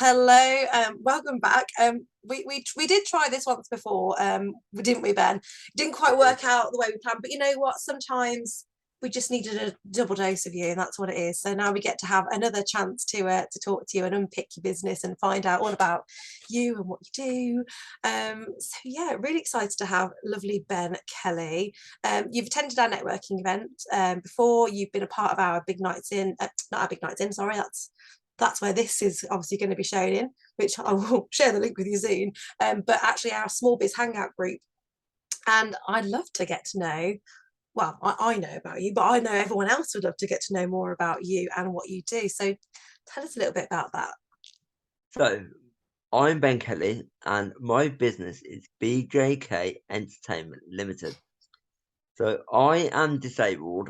Hello, welcome back. We did try this once before, didn't we, Ben? Didn't quite work out the way we planned, but you know what? Sometimes we just needed a double dose of you, and that's what it is. So now we get to have another chance to talk to you and unpick your business and find out all about you and what you do. So yeah, really excited to have lovely Ben Kelly. You've attended our networking event before. You've been a part of our big nights in, not our big nights in. Sorry, that's where this is obviously going to be shown in, which I will share the link with you soon. But actually our small biz hangout group. And I'd love to get to know, well, I know about you, but I know everyone else would love to get to know more about you and what you do. So tell us a little bit about that. So, I'm Ben Kelly, and my business is BJK Entertainment Limited. So, I am disabled,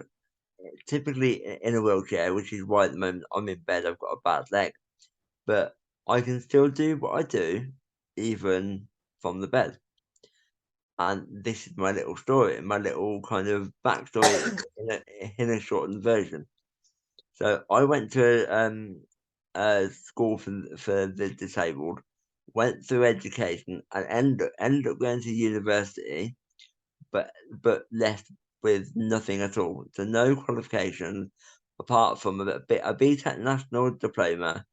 typically in a wheelchair, which is why at the moment I'm in bed. I've got a bad leg, but I can still do what I do, even from the bed. And this is my little story, my little kind of backstory in a shortened version. So, I went to a school for the disabled, went through education, and ended up going to university, but left with nothing at all. So no qualifications apart from a BTEC national diploma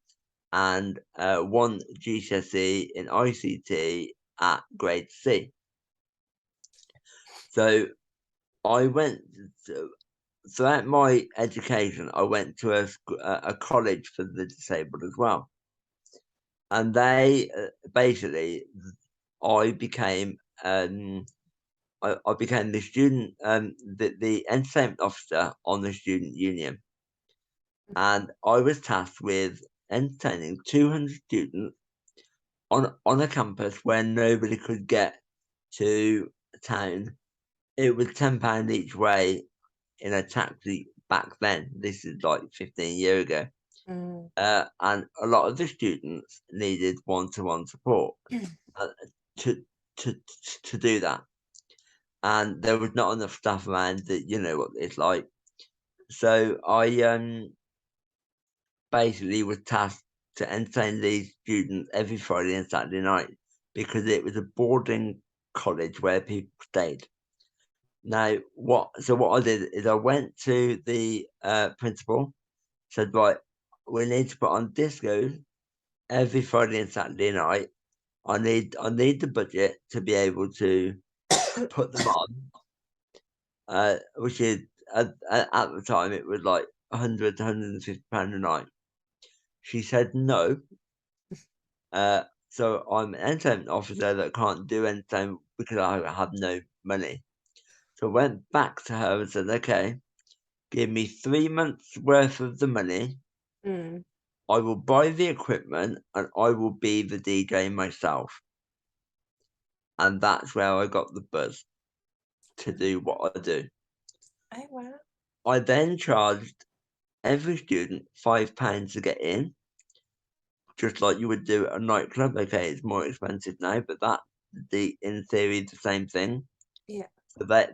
and one GCSE in ICT at grade C. So I went throughout my education. I went to a college for the disabled as well. And they basically, I became I became the student the entertainment officer on the student union, and I was tasked with entertaining 200 students on a campus where nobody could get to town. It was £10 each way in a taxi back then. This is like 15 years ago. Mm. And a lot of the students needed one-to-one support uh, to to to do that, and there was not enough staff around. That you know what it's like. So I basically was tasked to entertain these students every Friday and Saturday night because it was a boarding college where people stayed. Now, what I did is I went to the principal, said, right, we need to put on discos every Friday and Saturday night. I need the budget to be able to put them on, which is at the time it was like 100 to £150 a night. She said no. So I'm an entertainment officer that can't do entertainment because I have no money. So I went back to her and said, okay, give me 3 months worth of the money. Mm. I will buy the equipment and I will be the DJ myself. And that's where I got the buzz to do what I do. Oh wow. I then charged every student £5 to get in, just like you would do at a nightclub. Okay, it's more expensive now, but in theory the same thing. Yeah.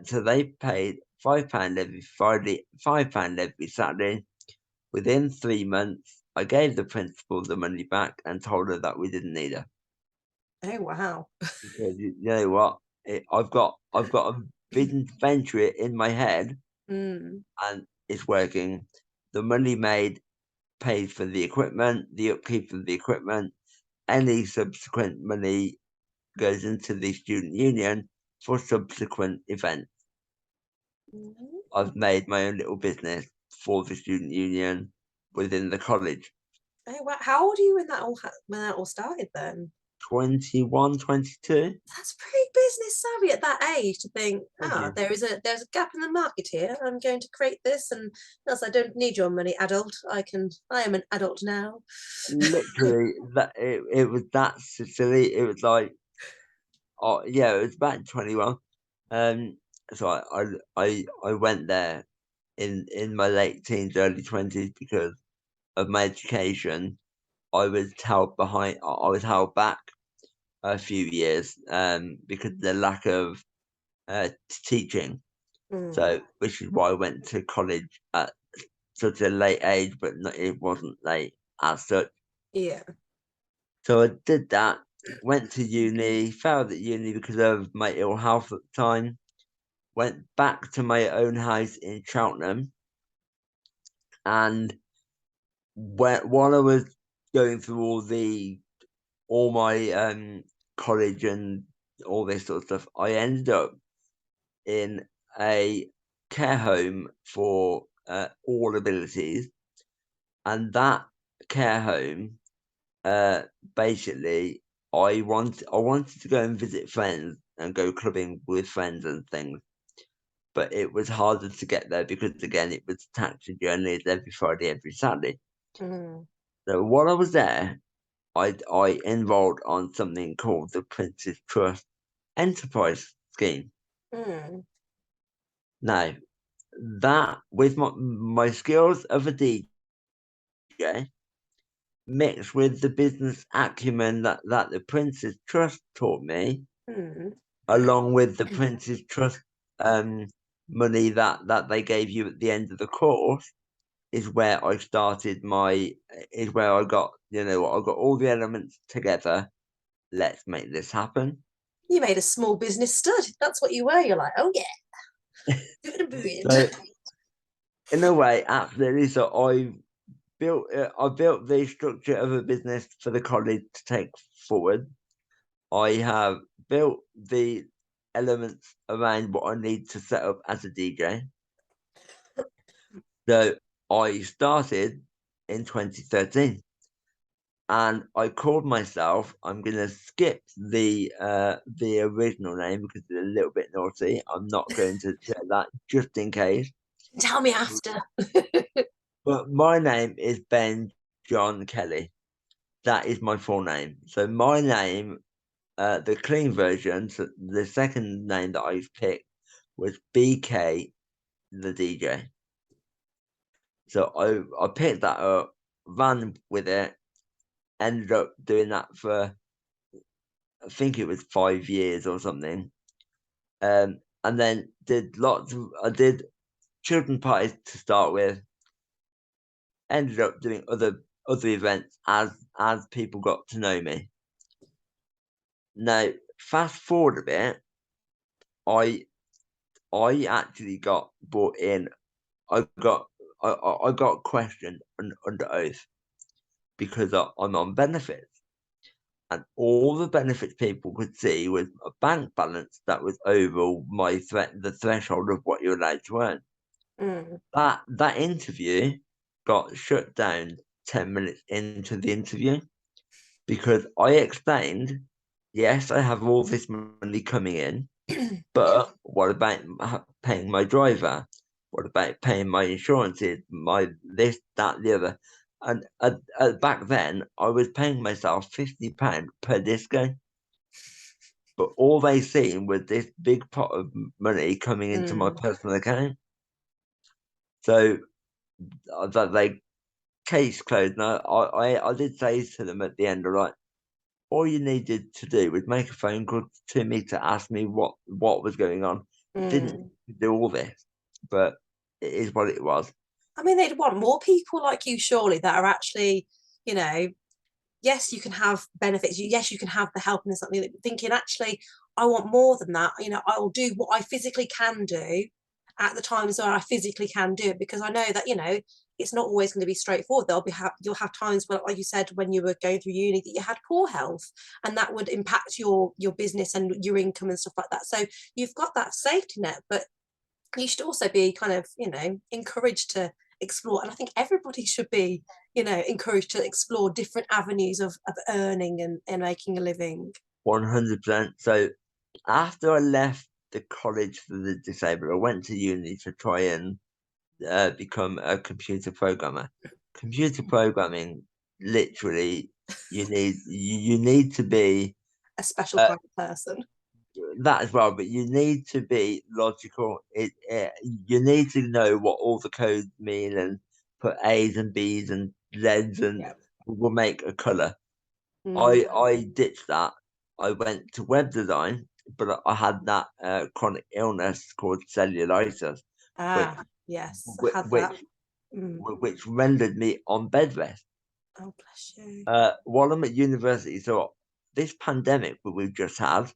So they paid £5 every Friday, £5 every Saturday. Within 3 months, I gave the principal the money back and told her that we didn't need her Oh wow. because you know what, I've got a big venture in my head Mm. and it's working. The money made pays for the equipment, the upkeep of the equipment. Any subsequent money goes into the student union for subsequent events. Mm. I've made my own little business for the student union within the college. Oh wow. How old are you when that all started then? 21, 22. That's pretty business savvy at that age to think, Thank you. there's a gap in the market here. I'm going to create this, and else I don't need your money, adult. I am an adult now. Literally, it was that silly. It was like, oh yeah, it was back in 21. Um, so I went there in my late teens, early 20s because of my education. I was held behind. I was held back a few years because of the lack of teaching. Mm. So, which is why I went to college at such a late age, but it wasn't late as such. Yeah. So I did that, went to uni, failed at uni because of my ill health at the time, went back to my own house in Cheltenham, and while I was going through all my college and all this sort of stuff, I ended up in a care home for all abilities, and that care home, basically, I wanted to go and visit friends and go clubbing with friends and things, but it was harder to get there because again it was taxi journeys every Friday, every Saturday. Mm. So while I was there, I enrolled on something called the Prince's Trust Enterprise Scheme. Mm. Now, that with my skills of a DJ mixed with the business acumen that the Prince's Trust taught me, Mm. along with the Prince's Trust money that they gave you at the end of the course, is where I started is where I got, I got all the elements together. Let's make this happen. You made a small business stud. That's what you were. You're like, oh yeah, So in a way, absolutely. So I built the structure of a business for the college to take forward. I have built the elements around what I need to set up as a DJ. So I started in 2013, and I called myself. I'm gonna skip the original name because it's a little bit naughty. I'm not going to say that just in case. Tell me after. But my name is Ben John Kelly. That is my full name. So my name, the clean version, so the second name that I picked was BK the DJ. So I picked that up, ran with it, ended up doing that for I think it was 5 years or something. And then I did children parties to start with, ended up doing other events as people got to know me. Now, fast forward a bit, I I actually got brought in. I got questioned under oath because I'm on benefits, and all the benefits people could see was a bank balance that was over the threshold of what you're allowed to earn. Mm. That interview got shut down 10 minutes into the interview because I explained, yes, I have all this money coming in, but what about paying my driver? What about paying my insurances, my this, that, the other? And back then, I was paying myself £50 per disco, but all they seen was this big pot of money coming into my Mm. personal account. So that they case closed. Now, I did say to them at the end, all right, all you needed to do was make a phone call to me to ask me what was going on. Didn't Mm. do all this, but it is what it was. I mean, they'd want more people like you, surely, that are actually, you know, yes, you can have benefits. Yes, you can have the help and something. Thinking, actually, I want more than that. You know, I will do what I physically can do at the times where I physically can do it, because I know that, it's not always going to be straightforward. You'll have times where, like you said, when you were going through uni, that you had poor health, and that would impact your business and your income and stuff like that. So you've got that safety net, but you should also be kind of, encouraged to explore. And I think everybody should be, encouraged to explore different avenues of earning and making a living. 100%. So after I left the college for the disabled, I went to uni to try and become a computer programmer. Computer programming, literally, you need to be A special uh, kind of person. that as well, but you need to be logical. You need to know what all the codes mean and put A's and B's and Z's and Yeah. will make a color. Mm. I ditched that. I went to web design, but I had that chronic illness called cellulitis, which Ah, yes, I which had that. which, Mm. which rendered me on bed rest. Oh, bless you. While I'm at university. So this pandemic that we've just had,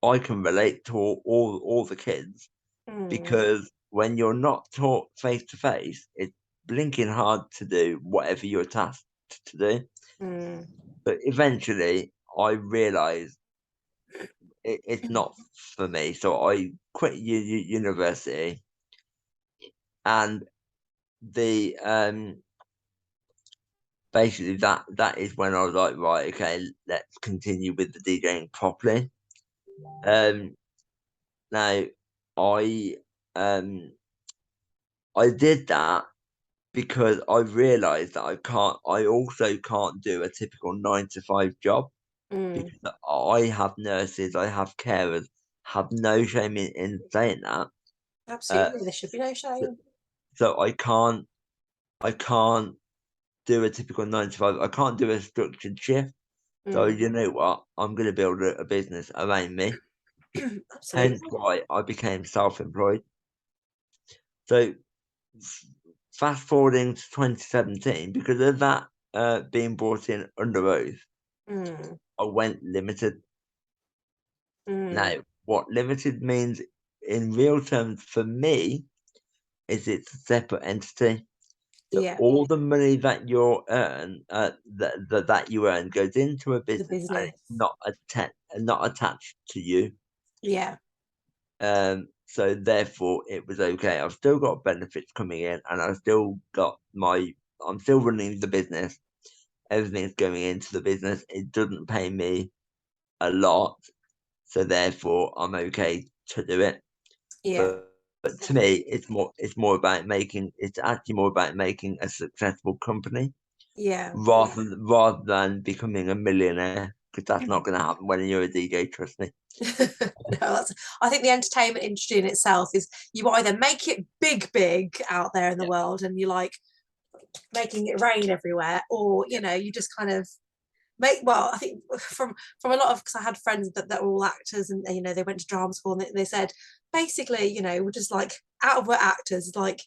I can relate to all the kids, Mm, because when you're not taught face to face, it's blinking hard to do whatever you're tasked to do. mm, But eventually, I realised it's not for me. So I quit university, and the basically that is when I was like, right, okay, let's continue with the DJing properly. Now I um I did that because I realised that I also can't do a typical 9 to 5 job, mm. because I have nurses, I have carers, have no shame in saying that. Uh, Absolutely. There should be no so, shame. so I can't do a typical 9 to 5. I can't do a structured shift. So Mm. you know what? I'm going to build a business around me. Hence Absolutely. why I became self-employed. So fast forwarding to 2017, because of that being brought in under oath, Mm, I went limited. mm. Now, what limited means in real terms for me is it's a separate entity. So Yeah. all the money that you earn, that you earn, goes into a The business, and business. it's not attached to you. Yeah. So therefore, it was okay. I've still got benefits coming in, and I've still got I'm still running the business. Everything's going into the business. It doesn't pay me a lot, so therefore I'm okay to do it. Yeah. But to me, it's more about making. It's actually more about making a successful company, Yeah. rather than becoming a millionaire, because that's not going to happen when you're a DJ. Trust me. No, I think the entertainment industry in itself is you either make it big out there in the Yeah, world and you like making it rain everywhere, or yeah, you just kind of make, well, I think from a lot of, because I had friends that were all actors, and they went to drama school, and they said basically, we're just like out of work actors, like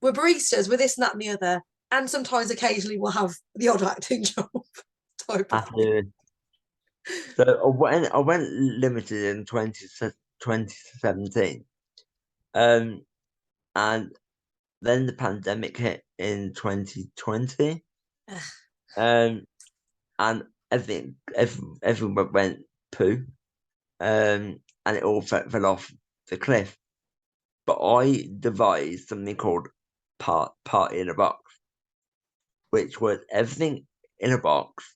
we're baristas, we're this and that and the other, and sometimes occasionally we'll have the odd acting job type of thing. absolutely. So I went limited in 2017, and then the pandemic hit in 2020, um, and everyone went poo, and it all fell off the cliff. But I devised something called party in a box, which was everything in a box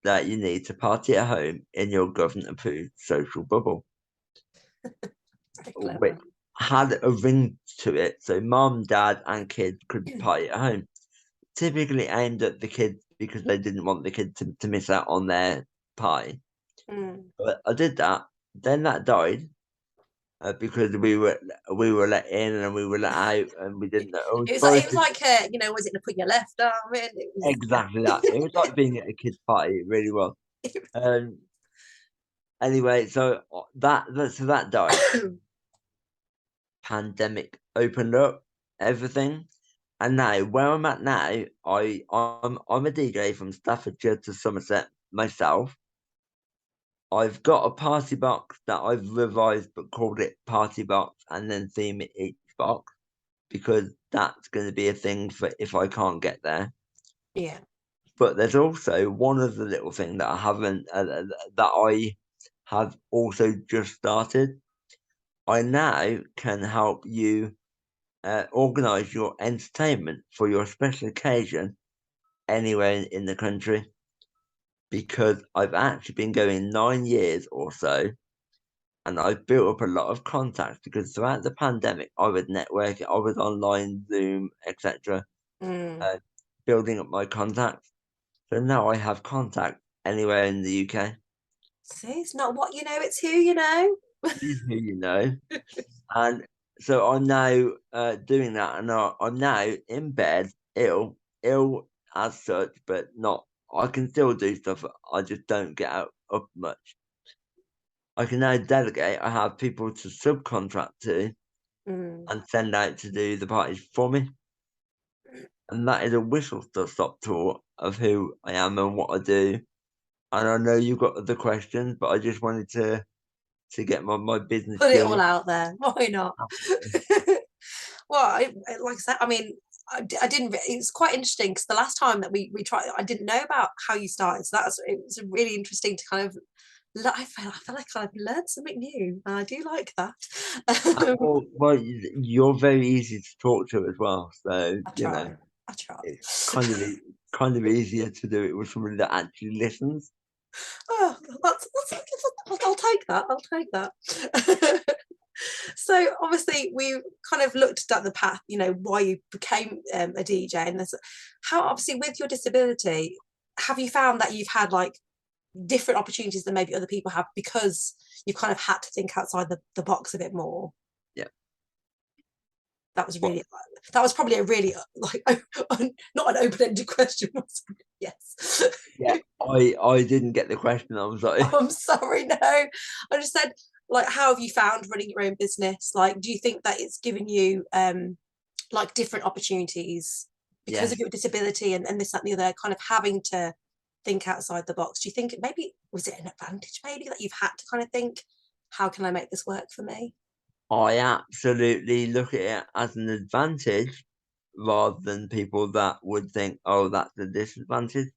that you need to party at home in your government-approved social bubble, Very which clever. had a ring to it, so mom, dad, and kids could party at home. Typically aimed at the kids because they didn't want the kids to miss out on their party. Mm. But I did that. Then that died, because we were let in and we were let out, and we didn't know. I was It supposed was to. like was it to put your left arm in? It was Exactly that. It was like being at a kid's party. It really was. Um. Anyway, so that died. Pandemic opened up everything, and now where I'm at now, I'm a DJ from Staffordshire to Somerset myself. I've got a party box that I've revised but called it Party Box, and then theme it each box, because that's going to be a thing for if I can't get there. yeah. But there's also one other little thing that I haven't that I have also just started. I now can help you organise your entertainment for your special occasion anywhere in the country, because I've actually been going 9 years or so, and I've built up a lot of contacts, because throughout the pandemic I was networking, I was online, Zoom, etc., Mm. uh, building up my contacts. So now I have contacts anywhere in the UK. See, it's not what you know, it's who you know. It is who you know. And so I'm now doing that, and I'm now in bed, ill as such, but not. I can still do stuff. I just don't get out up much. I can now delegate. I have people to subcontract to Mm. and send out to do the parties for me. and that is a whistle-stop tour of who I am and what I do. And I know you've got other questions, but I just wanted to get my business Put it all journey. out there. Why not? Well, like I said, I mean, I didn't. It's quite interesting because the last time that we tried, I didn't know about how you started. So it was really interesting to kind of. I feel like I've learned something new, and I do like that. Well, you're very easy to talk to as well, so I try. I try. it's kind of easier to do it with somebody that actually listens. Oh, I'll take that. I'll take that. So obviously we kind of looked at the path, why you became a DJ, and there's how obviously with your disability, have you found that you've had like different opportunities than maybe other people have because you've kind of had to think outside the box a bit more? Yeah. That was Well, really, that was probably a really like not an open-ended question. Yes. yeah. I didn't get the question. I was like, Oh, I'm sorry, no. I just said, like, how have you found running your own business? Like, do you think that it's given you like different opportunities because of yes, your disability and this, that, and the other, kind of having to think outside the box? Do you think maybe was it an advantage maybe that you've had to kind of think, how can I make this work for me? I absolutely look at it as an advantage rather than people that would think, oh, that's a disadvantage.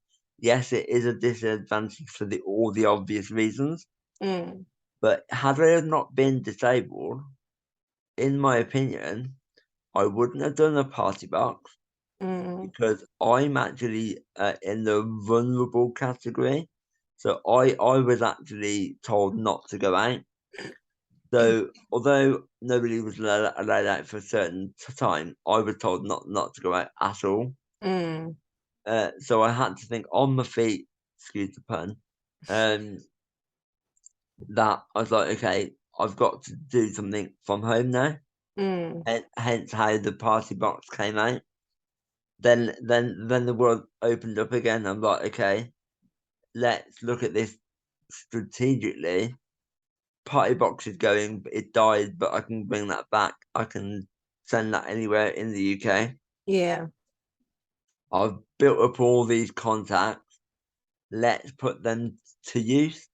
Yes, it is a disadvantage for all the obvious reasons. Mm, But had I not been disabled, in my opinion, I wouldn't have done a party box mm, because I'm actually in the vulnerable category. So I was actually told not to go out. So although nobody was allowed out for a certain time, I was told not to go out at all. mm, So I had to think on my feet, excuse the pun, um, that I was like, okay, I've got to do something from home now. mm. Hence how the party box came out. Then the world opened up again. I'm like, okay, let's look at this strategically. Party box is going, it died, but I can bring that back. I can send that anywhere in the UK. Yeah. I've built up all these contacts. Let's put them to use.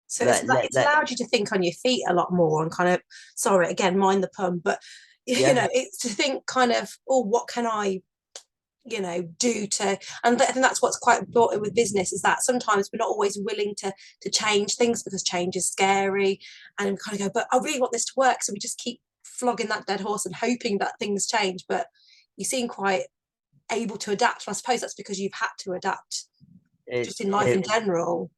So it's Let allowed you to think on your feet a lot more and kind of, sorry, again, mind the pun, but yeah. it's to think kind of, oh, what can I do to, and I think that's what's quite important with business, is that sometimes we're not always willing to change things because change is scary, and we kind of go, but I really want this to work, so we just keep flogging that dead horse and hoping that things change. But you seem quite able to adapt, and I suppose that's because you've had to adapt just in life in It general.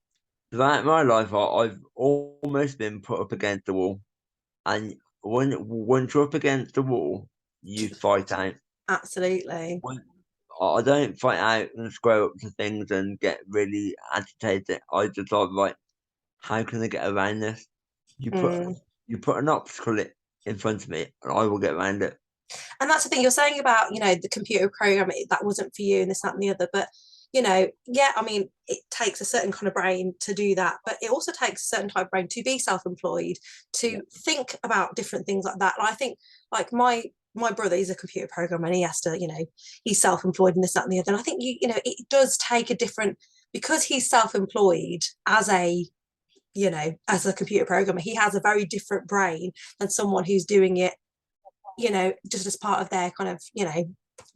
throughout my life, I've almost been put up against the wall, and once you're up against the wall, you fight out. Absolutely. When, I don't fight out and square up to things and get really agitated. I just thought, right, how can I get around this? You put Mm. you put an obstacle in front of me, and I will get around it. And that's the thing you're saying about, the computer program, that wasn't for you and this, that, and the other. But, yeah, I mean, it takes a certain kind of brain to do that, but it also takes a certain type of brain to be self-employed, Yeah. to think about different things like that. And I think, like, my brother is a computer programmer, and he has to, he's self-employed and this, that, and the other. And I think it does take a different, because he's self-employed as a computer programmer, he has a very different brain than someone who's doing it just as part of their kind of,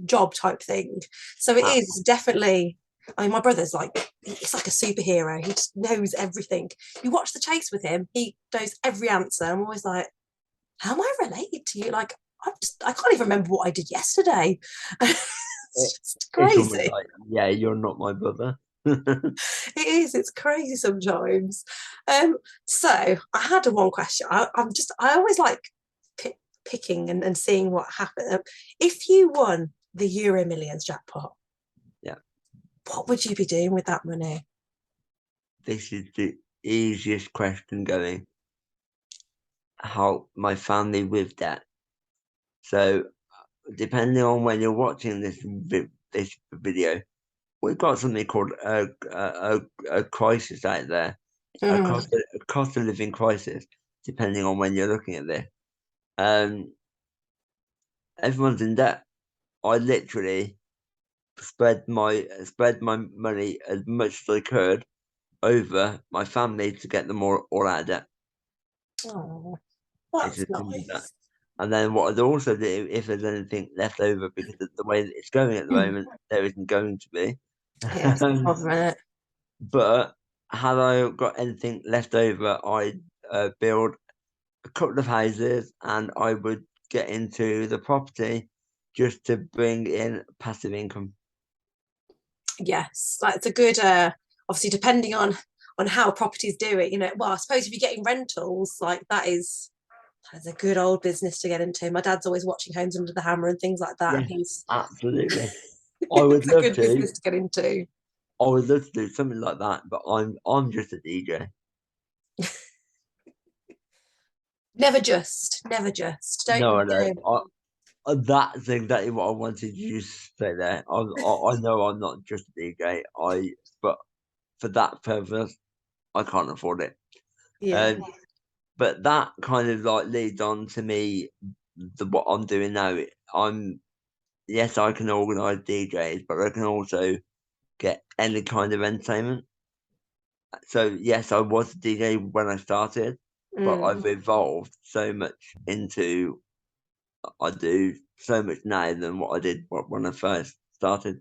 job type thing. So it Uh, is definitely, I mean, my brother's like, he's like a superhero. He just knows everything. You watch The Chase with him, he knows every answer. I'm always like, how am I related to you? Like, I can't even remember what I did yesterday. it, It's just it's almost crazy. like, yeah, you're not my brother. It is, it's crazy sometimes. So I had one question. I always like picking and seeing what happened. If you won the Euro Millions jackpot, Yeah, what would you be doing with that money? this is the easiest question going. Help my family with that. So depending on when you're watching this video, we've got something called a crisis out there, Mm, a cost of living crisis. Depending on when you're looking at this, um, everyone's in debt. I literally spread my money as much as I could over my family to get them all out of debt. Oh, It's that's as simple as that. nice. And then what I'd also do, if there's anything left over, because of the way that it's going at the moment, there isn't going to be. Yeah, it's the problem, isn't it? But had I got anything left over, I'd build a couple of houses and I would get into the property just to bring in passive income. Yes, like it's a good obviously depending on how properties do it, you know. Well, I suppose if you're getting rentals, like that's a good old business to get into. My dad's always watching Homes Under the Hammer and things like that, and Yes, he's absolutely. I would it's a love good to. business to get into. I would love to do something like that, but I'm just a DJ. Never just. Don't No, I you know. know? That's exactly what I wanted you to say there. I know I'm not just a DJ. But for that purpose, I can't afford it. Yeah. Um, but that kind of like leads on to me, what I'm doing now. Yes, I can organise DJs, but I can also get any kind of entertainment. So yes, I was a DJ when I started, but I've evolved so much into I do so much now than what I did when I first started.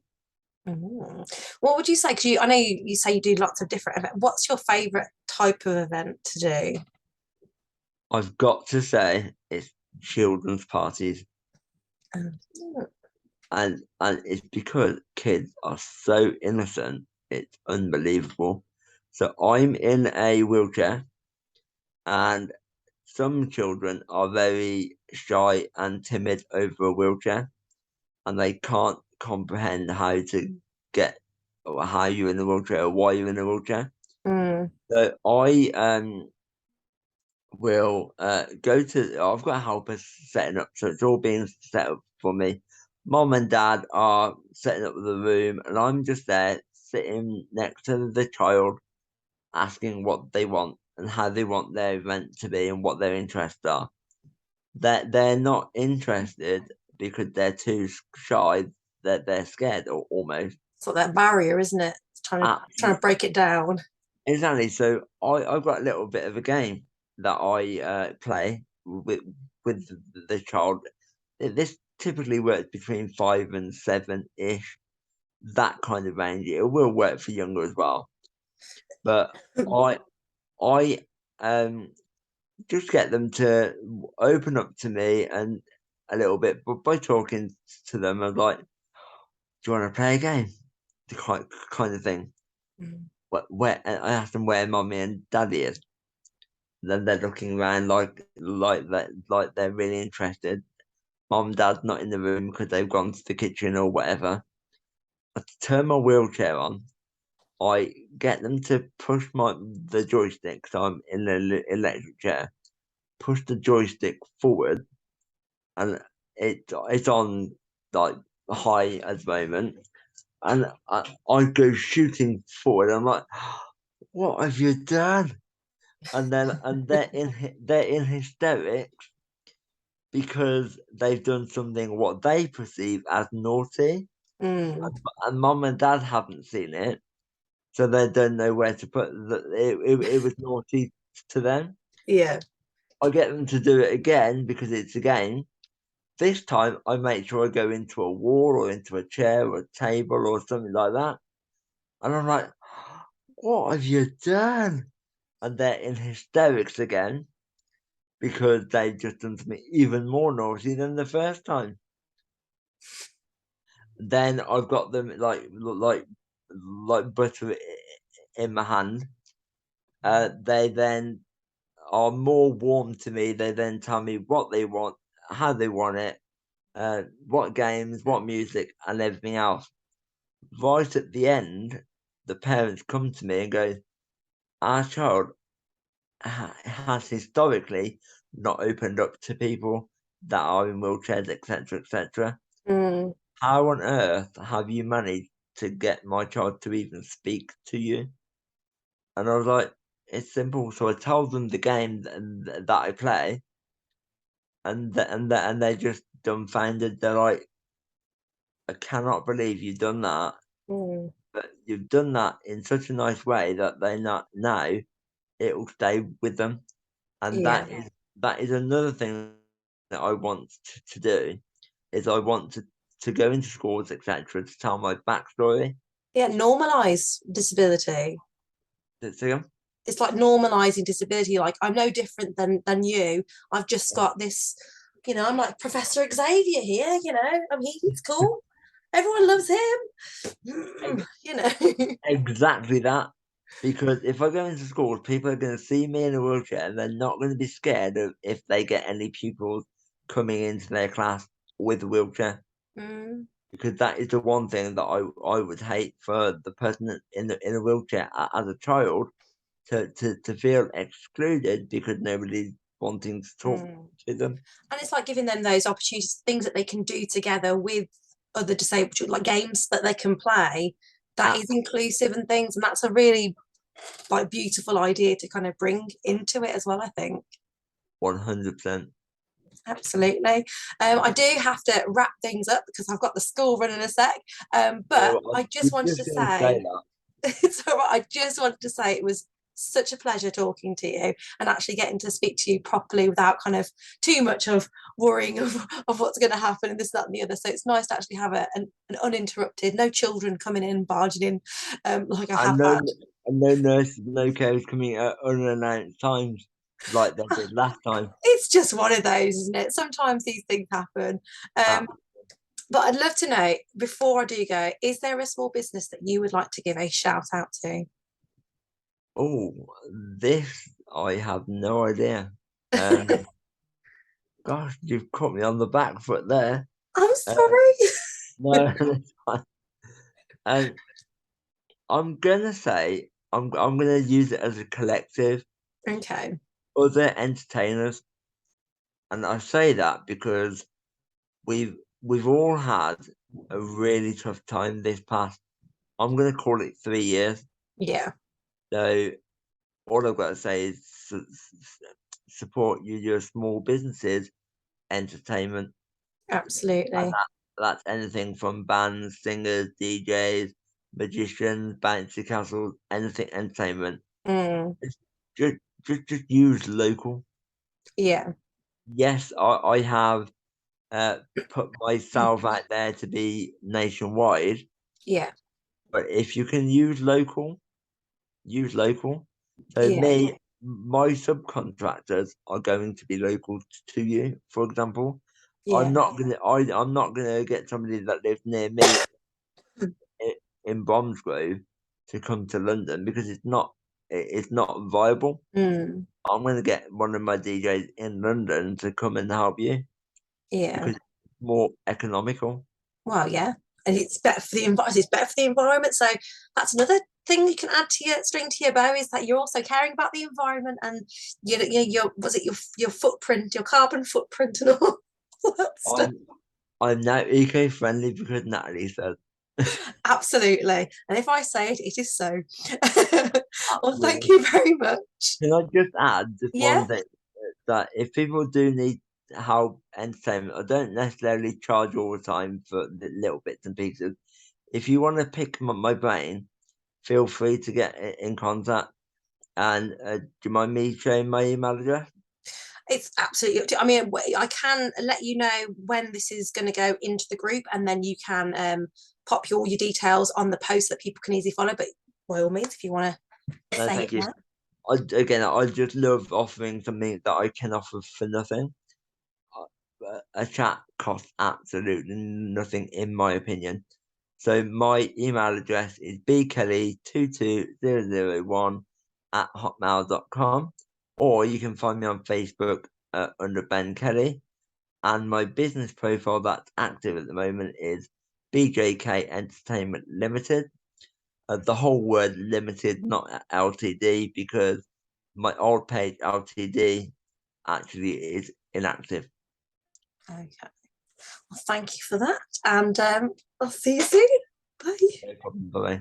What would you say? Because I know you say you do lots of different events. What's your favourite type of event to do? I've got to say it's children's parties, Um, and it's because kids are so innocent. It's unbelievable. So I'm in a wheelchair, and some children are very shy and timid over a wheelchair, and they can't comprehend how to get or how you're in a wheelchair or why you're in a wheelchair. mm, So I will go to. I've got helpers setting up, so it's all being set up for me. Mom and dad are setting up the room, and I'm just there sitting next to the child, asking what they want and how they want their event to be and what their interests are. That they're not interested because they're too shy. That they're scared or almost. sort of that barrier, isn't it? It's trying to break it down. Exactly. So I've got a little bit of a game that I play with the child. This typically works between 5 and 7 ish, that kind of range. It will work for younger as well. But I I just get them to open up to me and a little bit, but by talking to them, I'm like, "Do you want to play a game?" The kind of thing. Mm. Where I asked them where mommy and daddy is. Then they're looking around like they're really interested. Mom and dad's not in the room because they've gone to the kitchen or whatever. I turn my wheelchair on. I get them to push the joystick, so I'm in the electric chair. Push the joystick forward, and it's on like high at the moment. And I go shooting forward. I'm like, "What have you done?" And they're in hysterics because they've done something what they perceive as naughty, Mm. and mom and dad haven't seen it, so they don't know where to put it was naughty to them. Yeah. I get them to do it again because it's a game. This time I make sure I go into a wall or into a chair or a table or something like that, and I'm like, "What have you done?" And they're in hysterics again because they've just done something even more naughty than the first time. Then I've got them like butter in my hand. They then are more warm to me. They then tell me what they want, how they want it, what games, what music, and everything else. Right at the end, the parents come to me and go, "Our child has historically not opened up to people that are in wheelchairs, etc., etc. Mm. How on earth have you managed to get my child to even speak to you?" And I was like, "It's simple." So I tell them the game that I play, and they're just dumbfounded. They're like, I cannot believe you've done that. Mm, But you've done that in such a nice way that they not now it will stay with them, and yeah. that is another thing that I want to do. Is I want to go into schools, etc., to tell my backstory. Yeah, normalize disability. So, It's like normalizing disability. Like, I'm no different than you. I've just got this, I'm like Professor Xavier here, I mean, he's cool. Everyone loves him. exactly that. Because if I go into schools, people are going to see me in a wheelchair, and they're not going to be scared of if they get any pupils coming into their class with a wheelchair. Mm, Because that is the one thing that I would hate for the person in a wheelchair as a child to feel excluded because nobody's wanting to talk mm. to them. And it's like giving them those opportunities, things that they can do together with other disabled children, like games that they can play that At is inclusive and things. And that's a really like beautiful idea to kind of bring into it as well, I think. 100%. Absolutely. I do have to wrap things up because I've got the school run in a sec. But So I I just was wanted to just going to say say, that. it's all right. I just wanted to say it was such a pleasure talking to you and actually getting to speak to you properly without kind of too much of worrying of what's going to happen and this, that, and the other. So it's nice to actually have an uninterrupted, no children coming in, barging in, like I And have no, had. and no nurses, no carers coming at unannounced times like they did last time. It's just one of those, isn't it? Sometimes these things happen. Uh, But I'd love to know, before I do go, is there a small business that you would like to give a shout out to? oh, this I have no idea. Gosh, you've caught me on the back foot there. I'm Uh, sorry. no, that's fine. Um, I'm gonna say I'm gonna use it as a collective. Okay. Other entertainers, and I say that because we've all had a really tough time this past. I'm gonna call it 3 years. Yeah, So all I've got to say is support your small businesses, entertainment, and absolutely. that's anything from bands, singers, DJs, magicians, bouncy castles, anything entertainment. Mm, It's just just use local. yeah, Yes, I have put myself out there to be nationwide, yeah, but if you can use local. So yeah, my subcontractors are going to be local to you. For example, yeah. I'm not gonna get somebody that lives near me in Bromsgrove to come to London because it's not viable. Mm, I'm gonna get one of my DJs in London to come and help you yeah. because it's more economical. Well, yeah. And it's better for the environment. It's better for the environment. So that's another thing you can add to your string to your bow is that you're also caring about the environment and your was it your footprint, your carbon footprint and all that stuff. I'm now eco-friendly because Natalie said. Absolutely. And if I say it, it is so. Well, thank Absolutely. you very much. Can I just add just Yeah. one thing that if people do need help entertainment, I don't necessarily charge all the time for the little bits and pieces. If you want to pick my brain, feel free to get in contact. And do you mind me sharing my email address? It's absolutely up to, I mean, I can let you know when this is going to go into the group and then you can pop all your details on the post that people can easily follow. But by all means, if you want to No, say thank it you. now. I just love offering something that I can offer for nothing. A chat costs absolutely nothing, in my opinion. So my email address is bkelly22001@hotmail.com, or you can find me on Facebook under Ben Kelly. And my business profile that's active at the moment is BJK Entertainment Limited. The whole word limited, not LTD, because my old page LTD actually is inactive. Okay. Well, thank you for that. And I'll see you soon. Bye. No problem. Bye.